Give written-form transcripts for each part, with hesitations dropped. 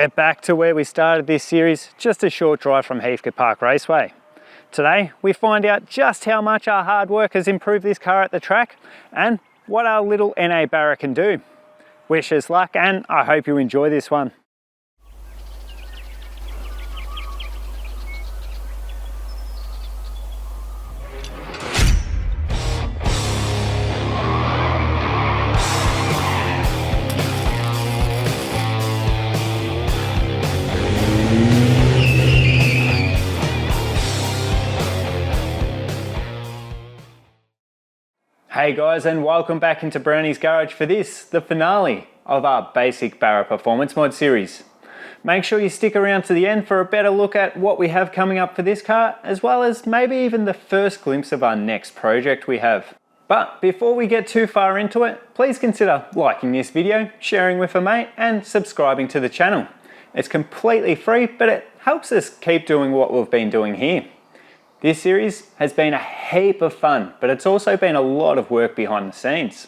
We're back to where we started this series, just a short drive from Heathcote Park Raceway. Today, we find out just how much our hard work has improved this car at the track and what our little NA Barra can do. Wish us luck and I hope you enjoy this one. Hey guys, and welcome back into Browney's garage for this, the finale of our basic Barra Performance mod series. Make sure you stick around to the end for a better look at what we have coming up for this car, as well as maybe even the first glimpse of our next project we have. But before we get too far into it, please consider liking this video, sharing with a mate, and subscribing to the channel. It's completely free, but it helps us keep doing what we've been doing here. This series has been a heap of fun, but it's also been a lot of work behind the scenes.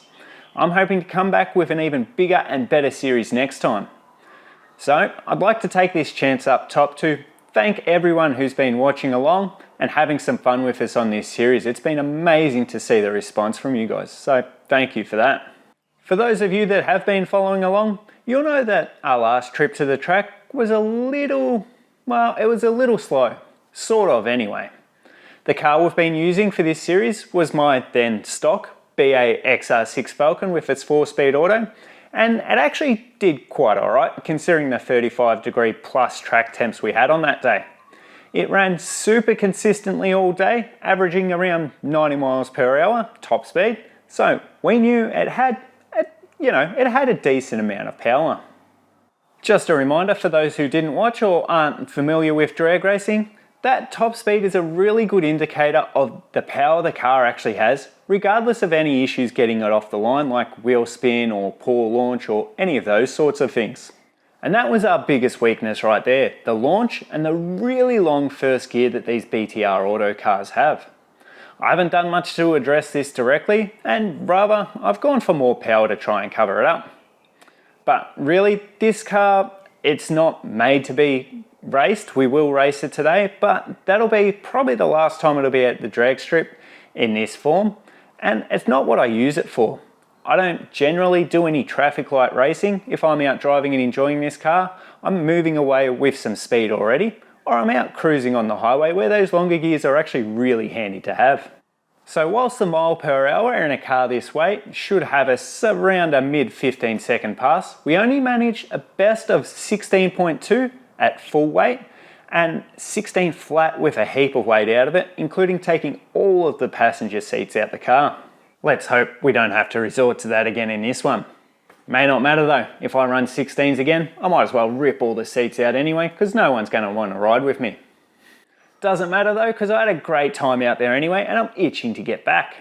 I'm hoping to come back with an even bigger and better series next time. So I'd like to take this chance up top to thank everyone who's been watching along and having some fun with us on this series. It's been amazing to see the response from you guys, so thank you for that. For those of you that have been following along, you'll know that our last trip to the track was a little slow, sort of anyway. The car we've been using for this series was my then stock BA XR6 Falcon with its 4-speed auto, and it actually did quite alright considering the 35-degree plus track temps we had on that day. It ran super consistently all day, averaging around 90 miles per hour top speed, so we knew it had a decent amount of power. Just a reminder for those who didn't watch or aren't familiar with drag racing, that top speed is a really good indicator of the power the car actually has, regardless of any issues getting it off the line like wheel spin or poor launch or any of those sorts of things. And that was our biggest weakness right there, the launch and the really long first gear that these BTR auto cars have. I haven't done much to address this directly, and rather I've gone for more power to try and cover it up. But really, this car, it's not made to be raced. We will race it today, but that'll be probably the last time it'll be at the drag strip in this form, and it's not what I use it for. I don't generally do any traffic light racing. If I'm out driving and enjoying this car, I'm moving away with some speed already, or I'm out cruising on the highway where those longer gears are actually really handy to have. So whilst the mile per hour in a car this weight should have us around a mid 15-second pass, we only managed a best of 16.2 at full weight and 16 flat with a heap of weight out of it, including taking all of the passenger seats out the car. Let's hope we don't have to resort to that again in this one. May not matter though, if I run 16s again, I might as well rip all the seats out anyway, because no one's going to want to ride with me. Doesn't matter though, because I had a great time out there anyway and I'm itching to get back.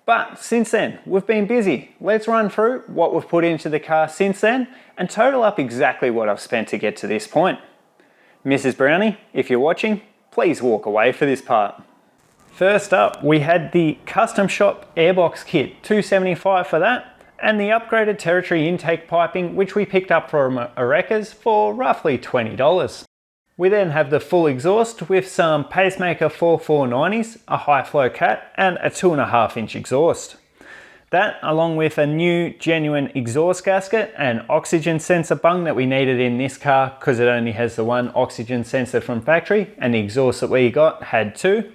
But since then, we've been busy. Let's run through what we've put into the car since then and total up exactly what I've spent to get to this point. Mrs. Browney, if you're watching, please walk away for this part. First up, we had the Custom Shop Airbox Kit, $275 for that, and the upgraded territory intake piping, which we picked up from Oreca's for roughly $20. We then have the full exhaust with some Pacemaker 4490s, a high flow cat, and a 2.5-inch exhaust. That, along with a new genuine exhaust gasket and oxygen sensor bung that we needed in this car because it only has the one oxygen sensor from factory, and the exhaust that we got had two,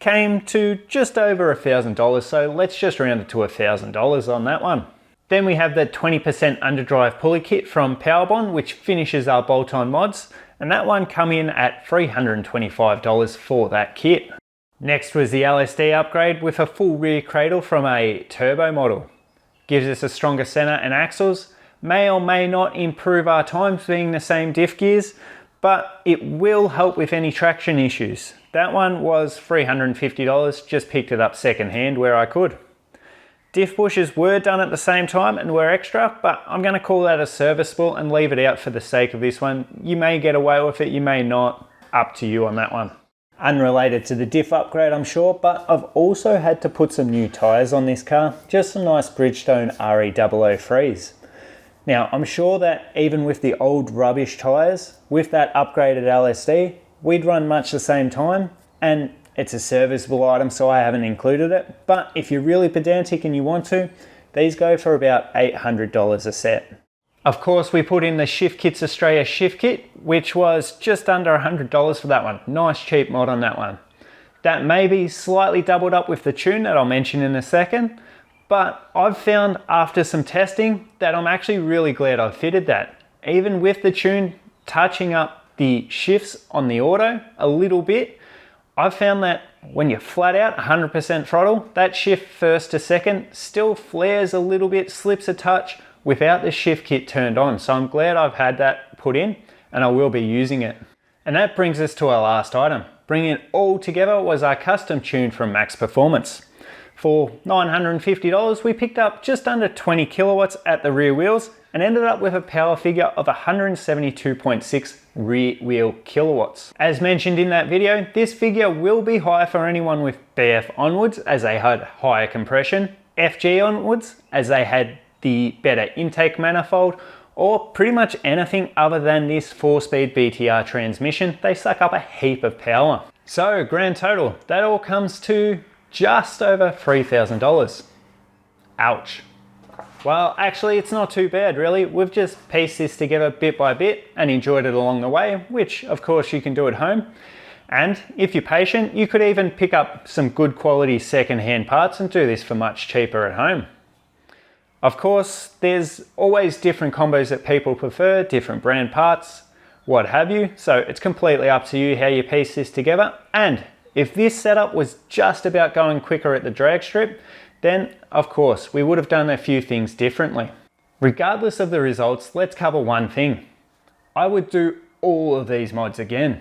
came to just over $1,000, so let's just round it to $1,000 on that one. Then we have the 20% underdrive pulley kit from Powerbond, which finishes our bolt-on mods, and that one come in at $325 for that kit. Next was the LSD upgrade with a full rear cradle from a turbo model. Gives us a stronger center and axles, may or may not improve our times being the same diff gears, but it will help with any traction issues. That one was $350, just picked it up secondhand where I could. Diff bushes were done at the same time and were extra, but I'm going to call that a serviceable and leave it out for the sake of this one. You may get away with it, you may not, up to you on that one. Unrelated to the diff upgrade I'm sure, but I've also had to put some new tyres on this car, just some nice Bridgestone RE003s. Now, I'm sure that even with the old rubbish tyres, with that upgraded LSD, we'd run much the same time, and it's a serviceable item, so I haven't included it. But if you're really pedantic and you want to, these go for about $800 a set. Of course, we put in the Shift Kits Australia Shift Kit, which was just under $100 for that one. Nice cheap mod on that one. That may be slightly doubled up with the tune that I'll mention in a second, but I've found after some testing that I'm actually really glad I fitted that. Even with the tune touching up the shifts on the auto a little bit, I've found that when you're flat out 100% throttle, that shift first to second still flares a little bit, slips a touch without the shift kit turned on. So I'm glad I've had that put in and I will be using it. And that brings us to our last item. Bringing it all together was our custom tune from Max Performance. For $950, we picked up just under 20 kilowatts at the rear wheels and ended up with a power figure of 172.6 rear wheel kilowatts. As mentioned in that video, this figure will be higher for anyone with BF onwards as they had higher compression, FG onwards as they had the better intake manifold, or pretty much anything other than this 4-speed BTR transmission. They suck up a heap of power. So grand total, that all comes to just over $3,000. Ouch. Well, actually it's not too bad really. We've just pieced this together bit by bit and enjoyed it along the way, which of course you can do at home. And if you're patient, you could even pick up some good quality second-hand parts and do this for much cheaper at home. Of course, there's always different combos that people prefer, different brand parts, what have you. So it's completely up to you how you piece this together. And if this setup was just about going quicker at the drag strip, then of course we would have done a few things differently. Regardless of the results, let's cover one thing. I would do all of these mods again.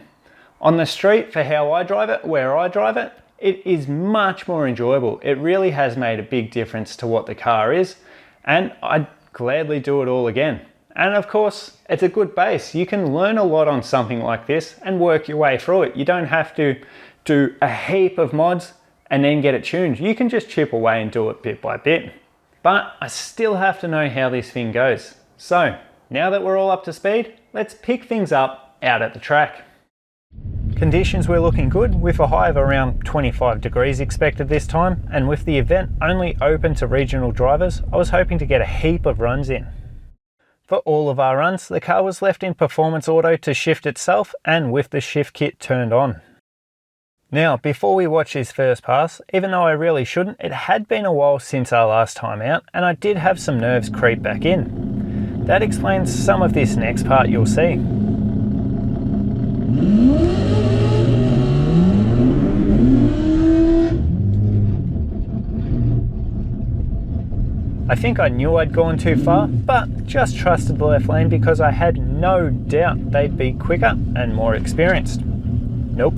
On the street, for how I drive it, where I drive it, it is much more enjoyable. It really has made a big difference to what the car is, and I'd gladly do it all again. And of course, it's a good base. You can learn a lot on something like this and work your way through it. You don't have to do a heap of mods and then get it tuned. You can just chip away and do it bit by bit. But I still have to know how this thing goes. So now that we're all up to speed, let's pick things up out at the track. Conditions were looking good with a high of around 25 degrees expected this time, and with the event only open to regional drivers, I was hoping to get a heap of runs in. For all of our runs, the car was left in performance auto to shift itself and with the shift kit turned on. Now, before we watch this first pass, even though I really shouldn't, it had been a while since our last time out and I did have some nerves creep back in. That explains some of this next part you'll see. I think I knew I'd gone too far, but just trusted the left lane because I had no doubt they'd be quicker and more experienced. Nope.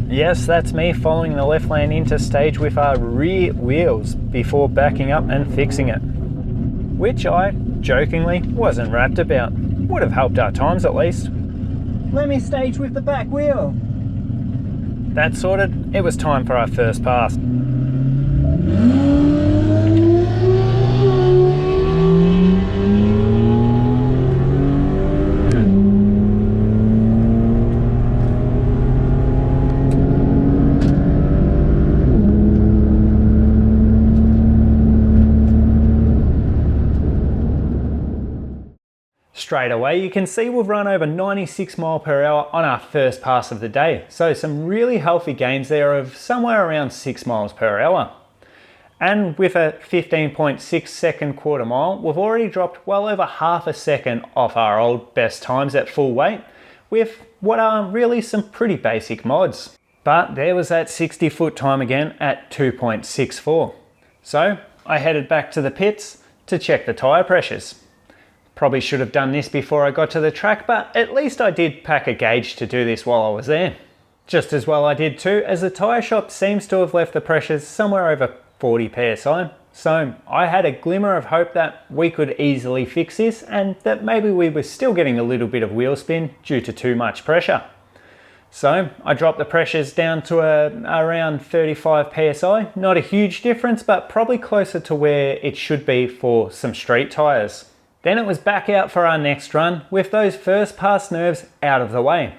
Yes, that's me following the left lane into stage with our rear wheels before backing up and fixing it. Which I, jokingly, wasn't rapt about. Would have helped our times at least. Let me stage with the back wheel. That sorted, it was time for our first pass. Straight away you can see we've run over 96 miles per hour on our first pass of the day, so some really healthy gains there of somewhere around 6 miles per hour. And with a 15.6 second quarter mile, we've already dropped well over half a second off our old best times at full weight with what are really some pretty basic mods. But there was that 60-foot time again at 2.64. So I headed back to the pits to check the tyre pressures. Probably should have done this before I got to the track, but at least I did pack a gauge to do this while I was there. Just as well I did too, as the tyre shop seems to have left the pressures somewhere over 40 psi. So I had a glimmer of hope that we could easily fix this and that maybe we were still getting a little bit of wheel spin due to too much pressure. So I dropped the pressures down to around 35 psi. Not a huge difference, but probably closer to where it should be for some street tyres. Then it was back out for our next run with those first pass nerves out of the way.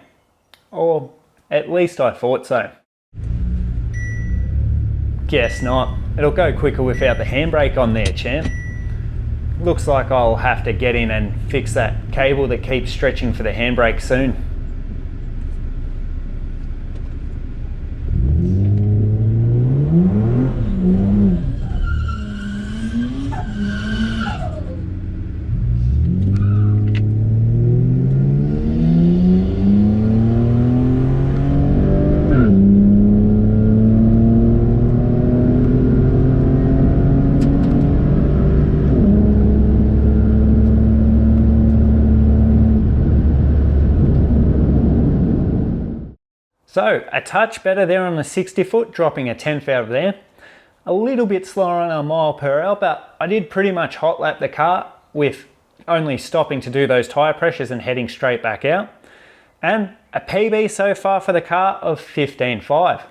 Or at least I thought so. Guess not. It'll go quicker without the handbrake on there, champ. Looks like I'll have to get in and fix that cable that keeps stretching for the handbrake soon. So a touch better there on the 60 foot, dropping a 10th out of there. A little bit slower on our mile per hour, but I did pretty much hot lap the car with only stopping to do those tyre pressures and heading straight back out. And a PB so far for the car of 15.5.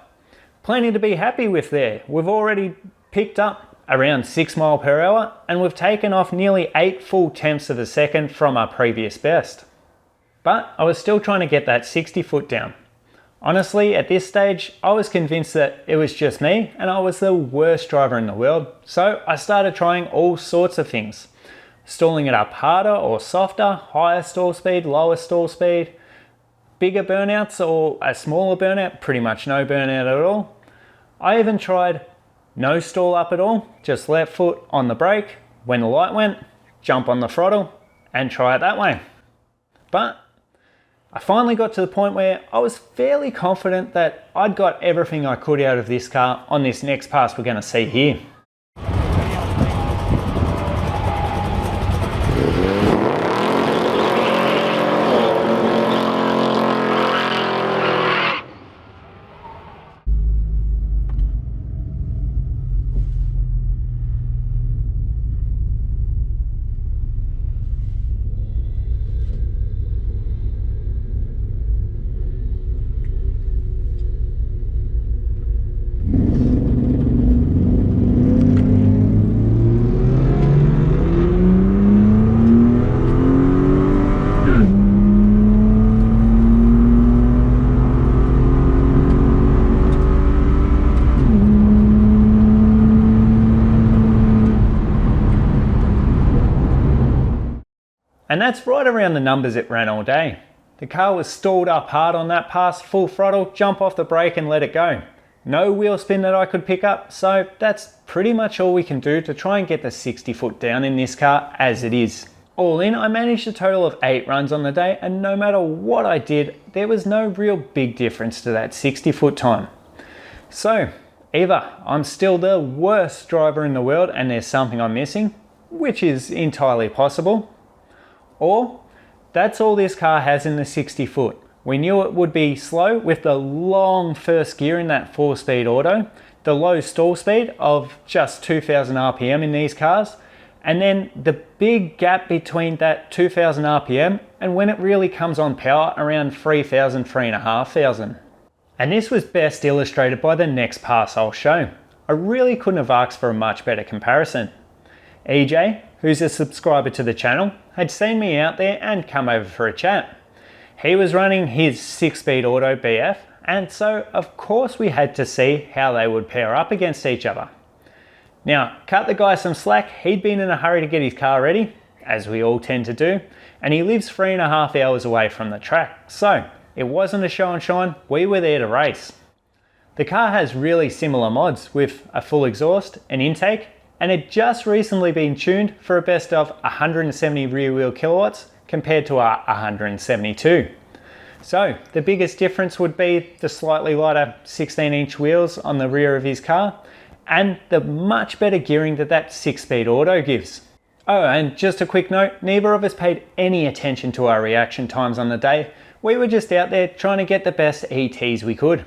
Plenty to be happy with there. We've already picked up around 6 mile per hour and we've taken off nearly 8 full tenths of a second from our previous best. But I was still trying to get that 60 foot down. Honestly, at this stage, I was convinced that it was just me and I was the worst driver in the world. So I started trying all sorts of things. Stalling it up harder or softer, higher stall speed, lower stall speed, bigger burnouts or a smaller burnout, pretty much no burnout at all. I even tried no stall up at all, just left foot on the brake. When the light went, jump on the throttle and try it that way. But I finally got to the point where I was fairly confident that I'd got everything I could out of this car on this next pass we're going to see here. And that's right around the numbers it ran all day. The car was stalled up hard on that pass, full throttle, jump off the brake and let it go. No wheel spin that I could pick up, so that's pretty much all we can do to try and get the 60 foot down in this car as it is. All in, I managed a total of 8 runs on the day, and no matter what I did, there was no real big difference to that 60 foot time. So, either I'm still the worst driver in the world and there's something I'm missing, which is entirely possible, or that's all this car has in the 60 foot. We knew it would be slow with the long first gear in that 4-speed auto, the low stall speed of just 2000 RPM in these cars, and then the big gap between that 2000 RPM and when it really comes on power around 3000, 3500. And this was best illustrated by the next pass I'll show. I really couldn't have asked for a much better comparison. EJ, who's a subscriber to the channel, had seen me out there and come over for a chat. He was running his 6-speed auto BF, and so of course we had to see how they would pair up against each other. Now, cut the guy some slack, he'd been in a hurry to get his car ready, as we all tend to do, and he lives 3.5 hours away from the track, so it wasn't a show and shine, we were there to race. The car has really similar mods with a full exhaust, an intake, and it just recently been tuned for a best of 170 rear wheel kilowatts compared to our 172. So the biggest difference would be the slightly lighter 16-inch wheels on the rear of his car and the much better gearing that 6-speed auto gives. Oh, and just a quick note, neither of us paid any attention to our reaction times on the day. We were just out there trying to get the best ETs we could.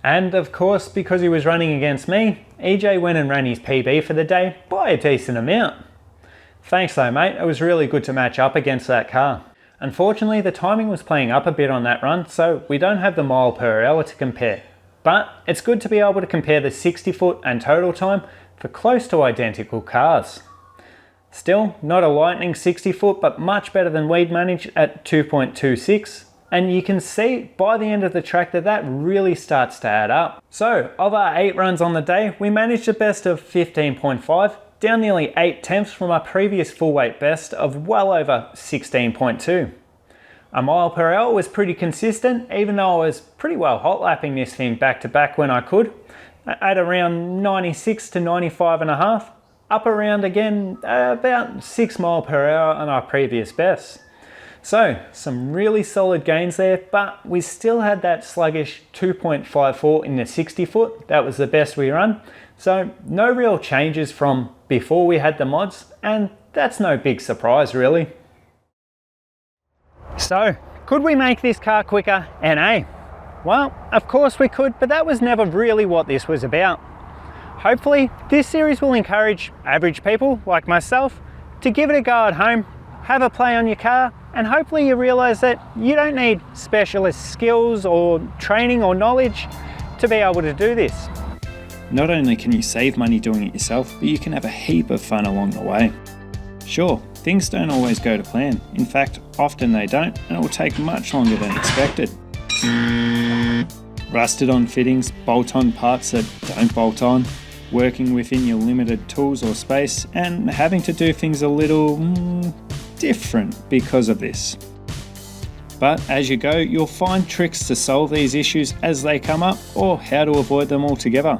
And of course, because he was running against me, EJ went and ran his PB for the day by a decent amount. Thanks though mate, it was really good to match up against that car. Unfortunately, the timing was playing up a bit on that run, so we don't have the mile per hour to compare. But it's good to be able to compare the 60 foot and total time for close to identical cars. Still, not a lightning 60 foot, but much better than we'd managed at 2.26. And you can see by the end of the track that really starts to add up. So, of our 8 runs on the day, we managed a best of 15.5, down nearly 8 tenths from our previous full weight best of well over 16.2. A mile per hour was pretty consistent, even though I was pretty well hot lapping this thing back to back when I could, at around 96 to 95.5, up around again about 6 mile per hour on our previous best. So some really solid gains there, but we still had that sluggish 2.54 in the 60 foot. That was the best we run. So no real changes from before we had the mods, and that's no big surprise really. So, could we make this car quicker, NA? Well, of course we could, but that was never really what this was about. Hopefully, this series will encourage average people like myself to give it a go at home, have a play on your car, and hopefully you realise that you don't need specialist skills or training or knowledge to be able to do this. Not only can you save money doing it yourself, but you can have a heap of fun along the way. Sure, things don't always go to plan. In fact, often they don't, and it will take much longer than expected. Rusted on fittings, bolt on parts that don't bolt on, working within your limited tools or space, and having to do things a little different because of this. But as you go, you'll find tricks to solve these issues as they come up, or how to avoid them altogether.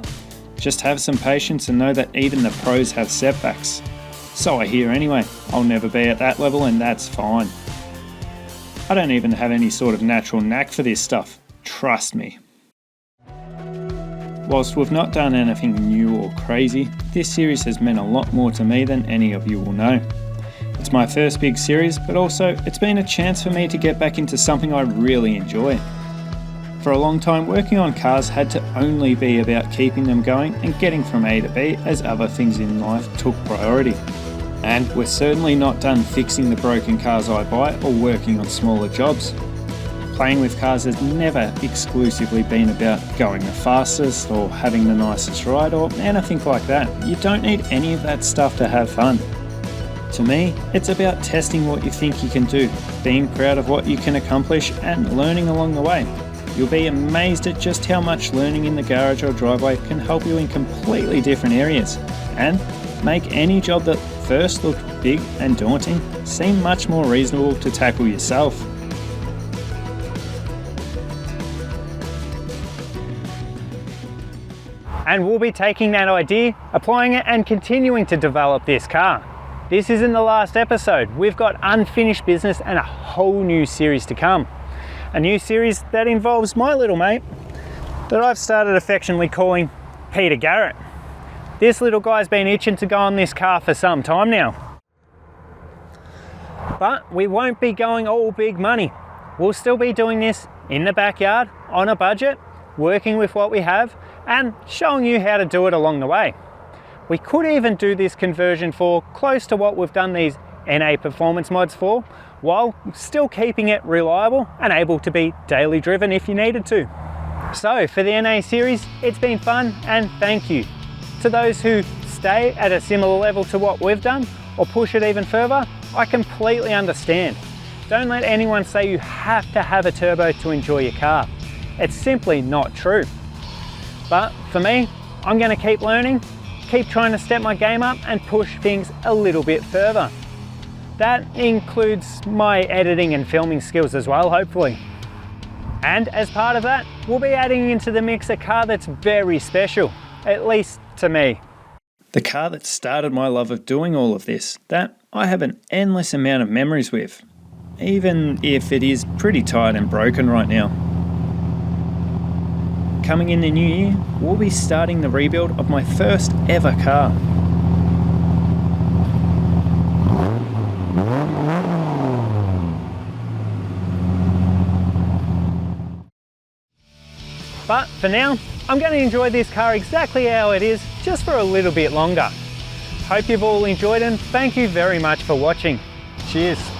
Just have some patience and know that even the pros have setbacks. So I hear anyway. I'll never be at that level, and that's fine. I don't even have any sort of natural knack for this stuff. Trust me. Whilst we've not done anything new or crazy, this series has meant a lot more to me than any of you will know. It's my first big series, but also it's been a chance for me to get back into something I really enjoy. For a long time, working on cars had to only be about keeping them going and getting from A to B, as other things in life took priority. And we're certainly not done fixing the broken cars I buy or working on smaller jobs. Playing with cars has never exclusively been about going the fastest or having the nicest ride or anything like that. You don't need any of that stuff to have fun. To me, it's about testing what you think you can do, being proud of what you can accomplish, and learning along the way. You'll be amazed at just how much learning in the garage or driveway can help you in completely different areas, and make any job that first looked big and daunting seem much more reasonable to tackle yourself. And we'll be taking that idea, applying it, and continuing to develop this car. This isn't the last episode. We've got unfinished business and a whole new series to come. A new series that involves my little mate that I've started affectionately calling Peter Garrett. This little guy's been itching to go on this car for some time now. But we won't be going all big money. We'll still be doing this in the backyard, on a budget, working with what we have, and showing you how to do it along the way. We could even do this conversion for close to what we've done these NA Performance mods for, while still keeping it reliable and able to be daily driven if you needed to. So for the NA series, it's been fun, and thank you. To those who stay at a similar level to what we've done or push it even further, I completely understand. Don't let anyone say you have to have a turbo to enjoy your car. It's simply not true. But for me, I'm going to keep learning, keep trying to step my game up and push things a little bit further. That includes my editing and filming skills as well, hopefully. And as part of that, we'll be adding into the mix a car that's very special, at least to me. The car that started my love of doing all of this, that I have an endless amount of memories with, even if it is pretty tired and broken right now. Coming in the new year, we'll be starting the rebuild of my first ever car. But for now, I'm going to enjoy this car exactly how it is, just for a little bit longer. Hope you've all enjoyed and thank you very much for watching. Cheers.